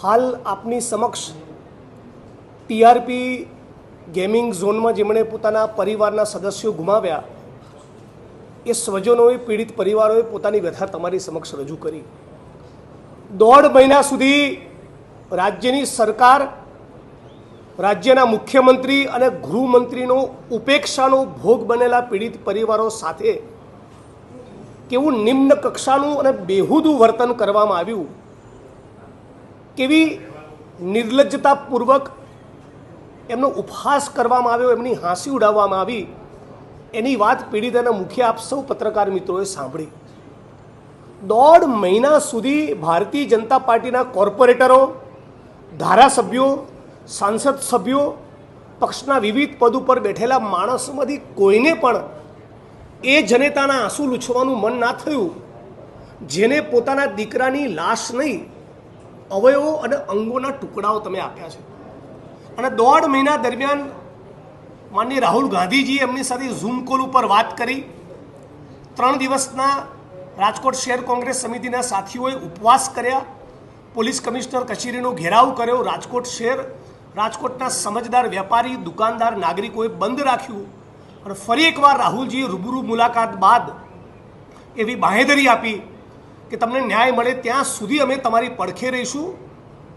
હાલ આપની સમક્ષ ટીઆરપી ગેમિંગ ઝોનમાં જેમણે પોતાના પરિવારના સદસ્યો ગુમાવ્યા એ સ્વજનોએ પીડિત પરિવારોએ પોતાની વ્યથા તમારી સમક્ષ રજૂ કરી। 1.5 મહિના સુધી રાજ્યની સરકાર, રાજ્યના મુખ્યમંત્રી અને ગૃહમંત્રીનો ઉપેક્ષાનો ભોગ બનેલા પીડિત પરિવારો સાથે કેવું નિમ્ન કક્ષાનું અને બેહુદું વર્તન કરવામાં આવ્યું, કેવી નિર્લજ્જતાપૂર્વક એમનો ઉપહાસ કરવામાં આવ્યો, એમની હાંસી ઉડાવવામાં આવી, એની વાત પીડિત અને મુખ્ય આપ સૌ પત્રકાર મિત્રોએ સાંભળી। 1.5 મહિના સુધી ભારતીય જનતા પાર્ટીના કોર્પોરેટરો, ધારાસભ્યો, સાંસદ સભ્યો, પક્ષના વિવિધ પદ ઉપર બેઠેલા માણસોમાંથી કોઈને પણ એ જનેતાના આંસુ લૂછવાનું મન ના થયું જેને પોતાના દીકરાની લાશ નહીં, અવયવો અને અંગોના ટુકડાઓ તમે આપ્યા છે। અને 1.5 મહિના દરમિયાન માનનીય રાહુલ ગાંધીજી એમની સાથે ઝૂમ કોલ ઉપર વાત કરી। 3 દિવસના રાજકોટ શહેર કોંગ્રેસ સમિતિના સાથીઓએ ઉપવાસ કર્યા, પોલીસ કમિશનર કચેરીનો ઘેરાવ કર્યો, રાજકોટ શહેર, રાજકોટના સમજદાર વેપારી, દુકાનદાર, નાગરિકોએ બંધ રાખ્યું અને ફરી એકવાર રાહુલજીએ રૂબરૂ મુલાકાત બાદ એવી બાંહેધરી આપી કે તમને ન્યાય મળે ત્યાં સુધી અમે તમારી પડખે રહીશું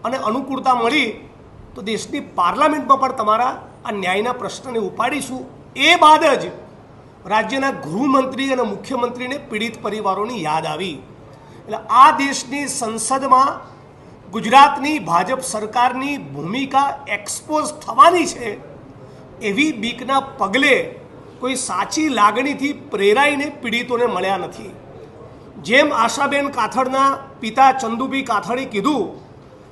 અને અનુકૂળતા મળી તો દેશની પાર્લામેન્ટમાં પણ તમારા આ ન્યાયના પ્રશ્નને ઉપાડીશું। એ બાદ જ રાજ્યના ગૃહમંત્રી અને મુખ્યમંત્રીને પીડિત પરિવારોની યાદ આવી। એટલે આ દેશની સંસદમાં ગુજરાતની ભાજપ સરકારની ભૂમિકા એક્સપોઝ થવાની છે એવી બીકના પગલે કોઈ સાચી લાગણીથી પ્રેરાઈને પીડિતોને મળ્યા નથી। જેમ આશાબેન કાથડના પિતા ચંદુભાઈ કાથડે કીધું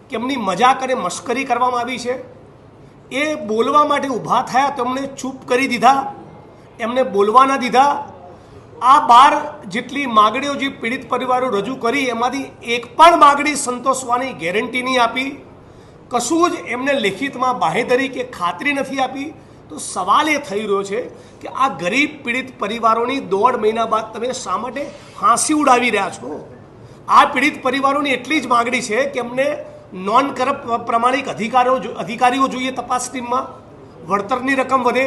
કે એમની મજાક અને મશ્કરી કરવામાં આવી છે, એ બોલવા માટે ઊભા થયા તો એમને ચૂપ કરી દીધા, એમને બોલવા ના દીધા। આ 12 જેટલી માગણીઓ જે પીડિત પરિવારો રજૂ કરી એમાંથી એક પણ માગણી સંતોષવાની ગેરંટી નહીં આપી, કશું જ એમને લેખિતમાં બાંહેધરી કે ખાતરી નથી આપી। તો સવાલ એ થઈ રહ્યો છે કે આ ગરીબ પીડિત પરિવારોની 1.5 મહિના બાદ તમે શા માટે હાંસી ઉડાવી રહ્યા છો? આ પીડિત પરિવારોની એટલી જ માગણી છે કે એમને નોન કરપ્ટ પ્રમાણિક અધિકારીઓ જોઈએ તપાસ ટીમમાં, વળતરની રકમ વધે,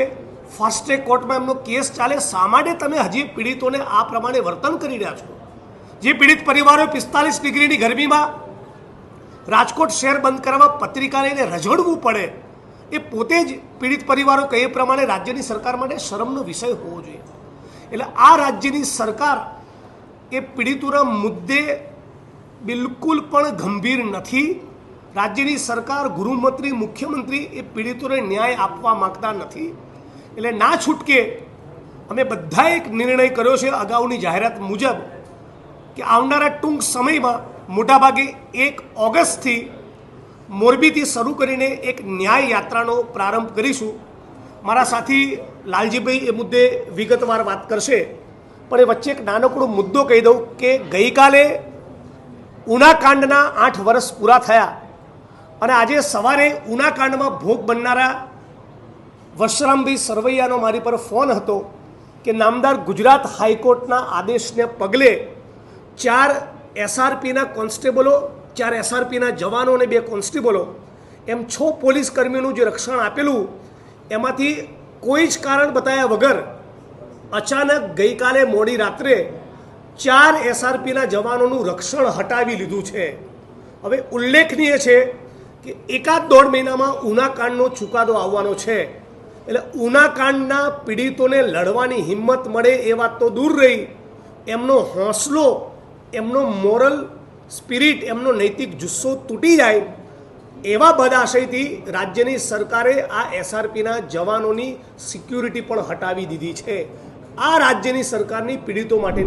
ફાસ્ટ ટ્રેક કોર્ટમાં એમનો કેસ ચાલે। શા માટે તમે હજી પીડિતોને આ પ્રમાણે વર્તન કરી રહ્યા છો? જે પીડિત પરિવારો 45 ડિગ્રીની ગરમીમાં રાજકોટ શહેર બંધ કરવા પત્રિકા લઈને રઝળવું પડે, એ પોતે જ પીડિત પરિવારો કહે પ્રમાણે રાજ્યની સરકાર માટે શરમનો વિષય હોવો જોઈએ। એટલે આ રાજ્યની સરકાર એ પીડિતોના મુદ્દે બિલકુલ પણ ગંભીર નથી। રાજ્યની સરકાર, ગૃહમંત્રી, મુખ્યમંત્રી એ પીડિતોને ન્યાય આપવા માગતા નથી। એટલે ના છૂટકે અમે બધાએ એક નિર્ણય કર્યો છે અગાઉની જાહેરાત મુજબ કે આવનારા ટૂંક સમયમાં મોટાભાગે 1 ઓગસ્ટથી મોરબીથી શરૂ કરીને એક ન્યાય યાત્રાનો પ્રારંભ કરીશું। મારા સાથી લાલજીભાઈ એ મુદ્દે વિગતવાર વાત કરશે, પણ એ વચ્ચે એક નાનકડો મુદ્દો કહી દઉં કે ગઈકાલે ઉનાકાંડના 8 વર્ષ પૂરા થયા અને આજે સવારે ઉનાકાંડમાં ભોગ બનનારા વશરામભાઈ સરવૈયાનો મારી પર ફોન હતો કે નામદાર ગુજરાત હાઈકોર્ટના આદેશને પગલે 4 એસઆરપીના કોન્સ્ટેબલો, 4 એસઆરપીના જવાનો અને 2 કોન્સ્ટેબલો એમ 6 પોલીસ કર્મીઓનું જે રક્ષણ આપેલું એમાંથી કોઈ જ કારણ બતાવ્યા વગર અચાનક ગઈકાલે મોડી રાત્રે 4 એસઆરપીના જવાનોનું રક્ષણ હટાવી લીધું છે। હવે ઉલ્લેખનીય છે કે 1.5 મહિનામાં ઉનાકાંડનો ચુકાદો આવવાનો છે, એટલે ઉનાકાંડના પીડિતોને લડવાની હિંમત મળે એ વાત તો દૂર રહી, એમનો હોંસલો, એમનો મોરલ સ્પિરિટ, એમનો નૈતિક જુસ્સો તૂટી જાય એવા બદાશયથી રાજ્યની સરકારે આ એસઆરપીના જવાનોની સિક્યુરિટી પણ હટાવી દીધી છે। આ રાજ્યની સરકારની પીડિતો માટે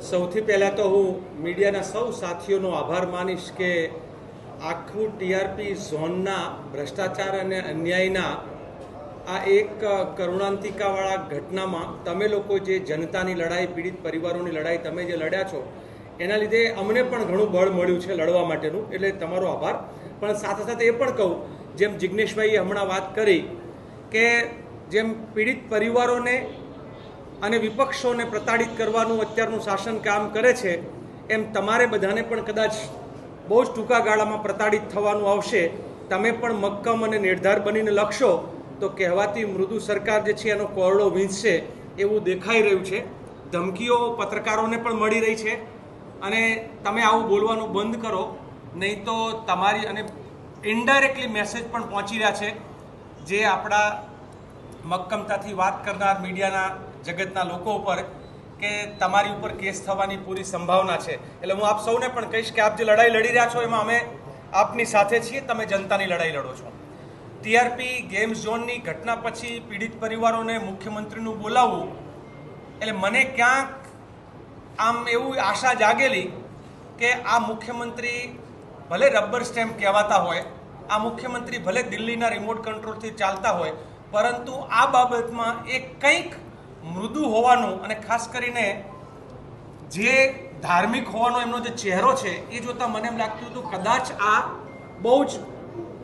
સૌથી પહેલાં તો હું મીડિયાના સૌ સાથીઓનો આભાર માનીશ કે આખું ટીઆરપી ઝોનના ભ્રષ્ટાચાર અને અન્યાયના આ એક કરુણાંતિકાવાળા ઘટનામાં તમે લોકો જે જનતાની લડાઈ, પીડિત પરિવારોની લડાઈ તમે જે લડ્યા છો એના લીધે અમને પણ ઘણું બળ મળ્યું છે લડવા માટેનું, એટલે તમારો આભાર। પણ સાથે સાથે એ પણ કહું, જેમ જિજ્ઞેશભાઈએ હમણાં વાત કરી કે જેમ પીડિત પરિવારોને અને વિપક્ષોને પ્રતાડિત કરવાનું અત્યારનું શાસન કામ કરે છે, એમ તમારે બધાને પણ કદાચ બહુ જ ટૂંકા ગાળામાં પ્રતાડિત થવાનું આવશે. તમે પણ મક્કમ અને નિર્ધાર બનીને લખશો તો કહેવાતી મૃદુ સરકાર જે છે એનો કોરડો વીંચશે એવું દેખાઈ રહ્યું છે. ધમકીઓ પત્રકારોને પણ મળી રહી છે અને તમે આવું બોલવાનું બંધ કરો, નહીં તો તમારી અને ઇનડાયરેક્ટલી મેસેજ પણ પહોંચી રહ્યા છે જે આપણા મક્કમતાથી વાત કરનાર મીડિયાના જગતના લોકો ઉપર કે તમારી ઉપર કેસ થવાની પૂરી સંભાવના છે. એટલે હું આપ સૌને પણ કહીશ કે આપ જે લડાઈ લડી રહ્યા છો એમાં અમે આપની સાથે છીએ, તમે જનતાની લડાઈ લડો છો. ટીઆરપી ગેમ ઝોનની ઘટના પછી પીડિત પરિવારોને મુખ્યમંત્રીનું બોલાવવું એટલે મને ક્યાંક આમ એવું આશા જાગેલી કે આ મુખ્યમંત્રી ભલે રબર સ્ટેમ્પ કહેવાતા હોય, આ મુખ્યમંત્રી ભલે દિલ્હીના રિમોટ કંટ્રોલથી ચાલતા હોય, પરંતુ આ બાબતમાં એ કંઈક મૃદુ હોવાનું અને ખાસ કરીને જે ધાર્મિક હોવાનો એમનો જે ચહેરો છે એ જોતાં મને એમ લાગતું હતું કદાચ આ બહુ જ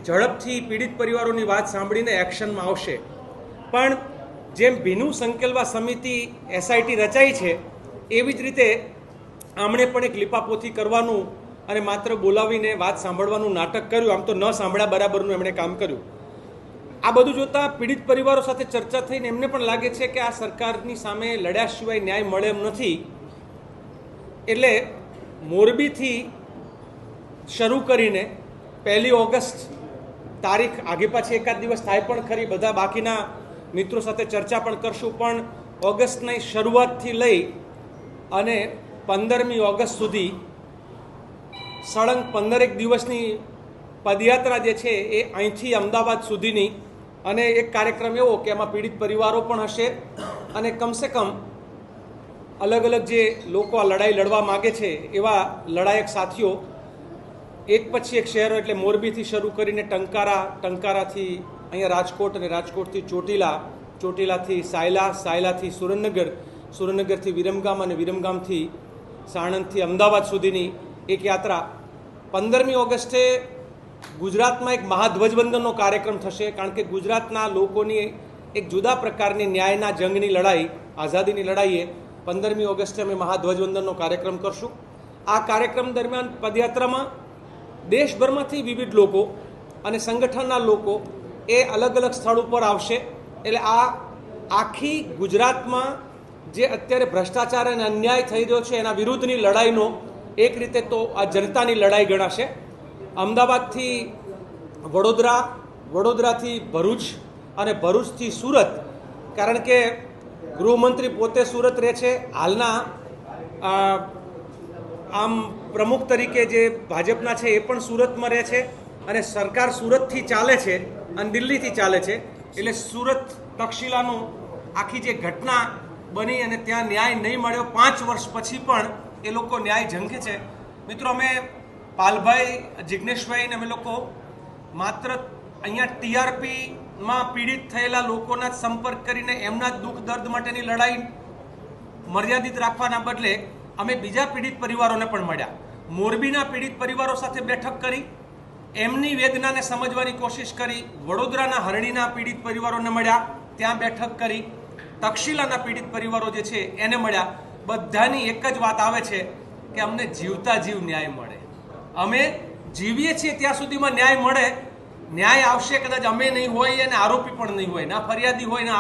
ઝડપથી પીડિત પરિવારોની વાત સાંભળીને એક્શનમાં આવશે. પણ જેમ ભીનું સંકેલવા સમિતિ એસઆઈટી રચાઈ છે એવી જ રીતે આમણે પણ એક લીપાપોથી કરવાનું અને માત્ર બોલાવીને વાત સાંભળવાનું નાટક કર્યું. આમ તો ન સાંભળ્યા બરાબરનું એમણે કામ કર્યું. આ બધું જોતાં પીડિત પરિવારો સાથે ચર્ચા થઈને એમને પણ લાગે છે કે આ સરકારની સામે લડ્યા સિવાય ન્યાય મળે એમ નથી. એટલે મોરબીથી શરૂ કરીને 1 ઓગસ્ટ તારીખ આગે પાછી એકાદ દિવસ થાય પણ ખરી, બધા બાકીના મિત્રો સાથે ચર્ચા પણ કરશું, પણ ઓગસ્ટની શરૂઆતથી લઈ અને 15મી ઓગસ્ટ સુધી સળંગ 15 દિવસની પદયાત્રા જે છે એ અહીંથી અમદાવાદ સુધીની, અને એક કાર્યક્રમ એવો કે એમાં પીડિત પરિવારો પણ હશે અને કમસે કમ અલગ અલગ જે લોકો આ લડાઈ લડવા માગે છે એવા લડાયક સાથીઓ એક પછી એક શહેરો એટલે મોરબીથી શરૂ કરીને ટંકારા, ટંકારાથી અહીંયા રાજકોટ અને રાજકોટથી ચોટીલા, ચોટીલાથી સાયલા, સાયલાથી સુરેન્દ્રનગર, સુરેન્દ્રનગરથી વિરમગામ અને વિરમગામથી સાણંદથી અમદાવાદ સુધીની એક યાત્રા 15મી ઓગસ્ટે ગુજરાતમાં એક મહાધ્વજવંદનનો કાર્યક્રમ થશે. કારણ કે ગુજરાતના લોકોની એક જુદા પ્રકારની ન્યાયના જંગની લડાઈ, આઝાદીની લડાઈએ 15મી ઓગસ્ટે અમે મહાધ્વજવંદનનો કાર્યક્રમ કરશું. આ કાર્યક્રમ દરમિયાન પદયાત્રામાં દેશભરમાંથી વિવિધ લોકો અને સંગઠનના લોકો એ અલગ અલગ સ્થળ ઉપર આવશે. એટલે આ આખી ગુજરાતમાં જે અત્યારે ભ્રષ્ટાચાર અને અન્યાય થઈ રહ્યો છે એના વિરુદ્ધની લડાઈનો એક રીતે તો આ જનતાની લડાઈ ગણાશે. અમદાવાદથી વડોદરા, વડોદરાથી ભરૂચ અને ભરૂચથી સુરત, કારણ કે ગૃહમંત્રી પોતે સુરત રહે છે, હાલના આમ પ્રમુખ તરીકે જે ભાજપના છે એ પણ સુરતમાં રહે છે અને સરકાર સુરતથી ચાલે છે અને દિલ્હીથી ચાલે છે. એટલે સુરત તક્ષશિલાનું આખી જે ઘટના બની અને ત્યાં ન્યાય નહીં મળ્યો, 5 વર્ષ પછી પણ એ લોકો ન્યાય ઝંખે છે. મિત્રો, અમે પાલભાઈ, જિજ્ઞેશભાઈને અમે લોકો માત્ર અહીંયા ટીઆરપીમાં પીડિત થયેલા લોકોના જ સંપર્ક કરીને એમના જ દુઃખ દર્દ માટેની લડાઈ મર્યાદિત રાખવાના બદલે અમે બીજા પીડિત પરિવારોને પણ મળ્યા. મોરબીના પીડિત પરિવારો સાથે બેઠક કરી, એમની વેદનાને સમજવાની કોશિશ કરી. વડોદરાના હરણીના પીડિત પરિવારોને મળ્યા, ત્યાં બેઠક કરી. તક્ષશિલાના પીડિત પરિવારો જે છે એને મળ્યા. બધાની એક જ વાત આવે છે કે અમને જીવતા જીવ ન્યાય મળે. અમે જીવીએ છીએ ત્યાં સુધીમાં ન્યાય મળે. ન્યાય આવશે કદાચ અમે નહીં હોય અને આરોપી પણ નહીં હોય, ના ફરિયાદી હોય ના